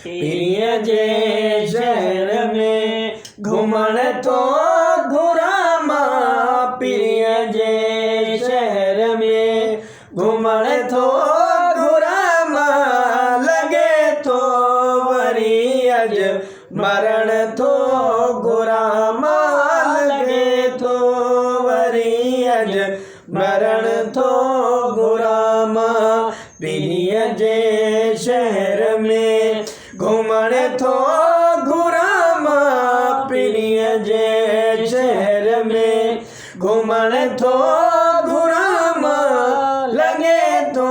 पीरीअ जे शहर में घुमण थो घुरां मां, पीरीअ जे शहर में घुमण थो घुरां मां, लॻे थो वरी अॼु मरण थो घुरां मां, लॻे थो वरी अॼु मरण थो घुरां मां, पीरीअ जे शहर में घुमण थो घुरां मां, पीरीअ जे शहर में घुमण थो घुरां मां, लॻे थो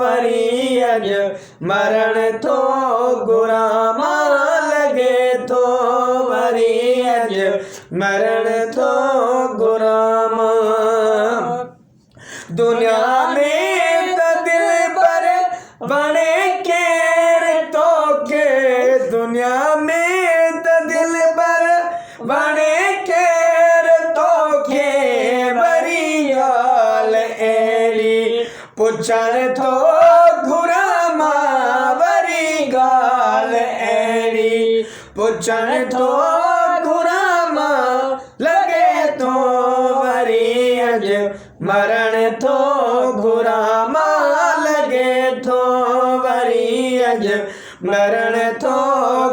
वरी अॼु मरण थो घुरां मां, लॻे थो वरी अॼु मरण थो घुरां मां। दुनिया में त दिलबर वणे केरु तोखे, दुनिया में त दिलबर वणे केरु तोखे, वरी ॻाल्हि अहिड़ी पुछण थो घुरां मां, वरी ॻाल्हि अहिड़ी पुछण थो घुरां मां, लॻे थो वरी अॼु मरण थो घुरां मां, लॻे थो वरी अॼु मरण थो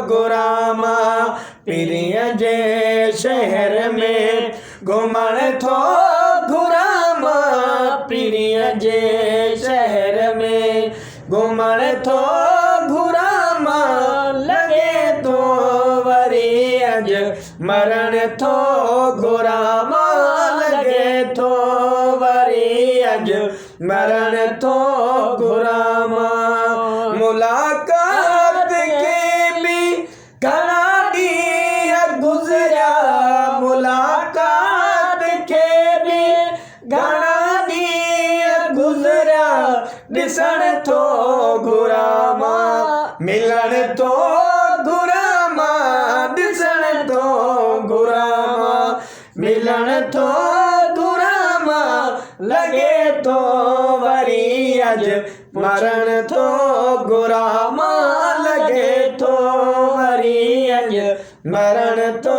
घुरां मां, पीरीअ जे शहर में घुमण थो घुरां मां, पीरीअ जे शहर में घुमण थो घुरां मां, लॻे थो वरी अॼु मरण थो घुरां मां, लॻे थो वरी अॼु मरण थो घुरां मां। मुलाक़ात के बि घणा ॾींहं गुज़रिया, मुलाक़ात के बि घणा ॾींहं गुज़रिया, ॾिसण थो घुरां मां, मिलण थो घुरां मां, ॾिसण थो घुरां मां, मिलण थो घुरां मां, लॻे थो वरी अॼु मरण थो घुरां मां, लॻे थो वरी अॼु मरण थो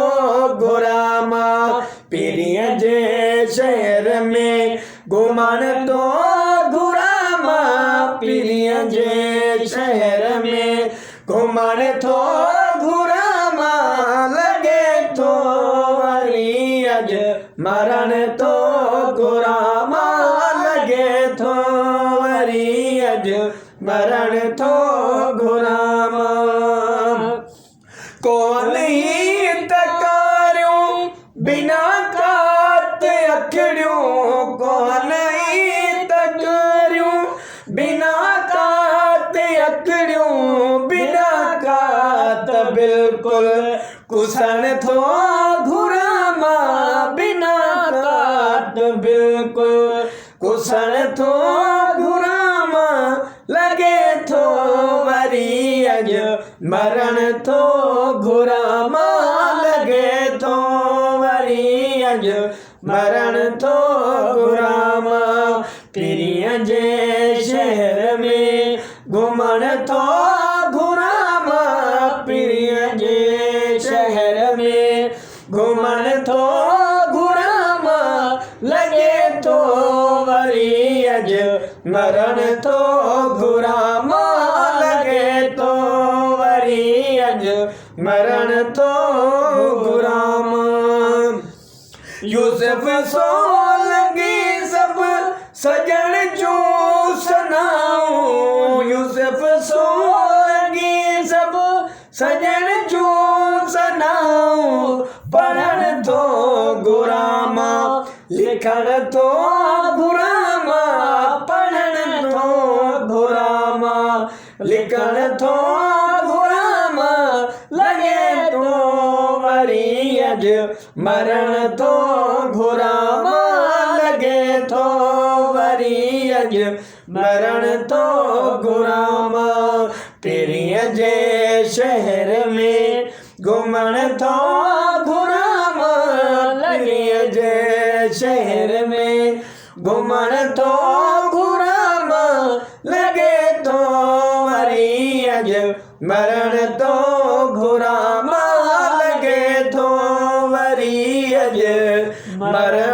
घुरां मां, पीरीअ जे शहर में घुमण थो घुरां मां, पीरीअ जे शहर में घुमण थो घुरां मां, लॻे थो वरी अॼु मरण थो घुरां मां, लॻे थो वरी अॼु मरण थो घुरां मां। कोन ई तकारियूं बिना कात अखिड़ियूं, कोन ई तकारियूं बिना कात अखिड़ियूं, बिना कात बिल्कुलु कुसण थो घुरां मां, बिना कात बिल्कुलु कुसण थो घुरां मां, लॻे थो वरी अॼु मरण थो घुरां मां, लॻे थो वरी अॼु मरण थो घुरां मां, पीरीअ जे शहर में घुमण थो घुरां मां, पीरीअ जे शहर में घुमण थो घुरां मां, लॻे थो वरी अॼु मरण थो घुरां मां, लॻे थो वरी अॼु मरण थो घुरां मां। यूसुफ सोलंगी सभु सॼण जूं सनाऊं, यूसुफ सोलंगी सभु सॼण जूं सनाऊं, पढ़ण थो घुरां मां, लिखण थो घुरां मां, पढ़ण थो घुरां मां, लिखण थो घुरां मां, लॻे थो वरी अॼु मरण थो घुरां मां, लॻे थो वरी अॼु मरण थो घुरां मां, पीरीअ जे शहर में घुमण थो घुरां मां, पीरीअ जे शहर में घुमण थो घुरां मां, लॻे थो वरी अॼु मरण तो घुरामा लगे थो वरी अज मरण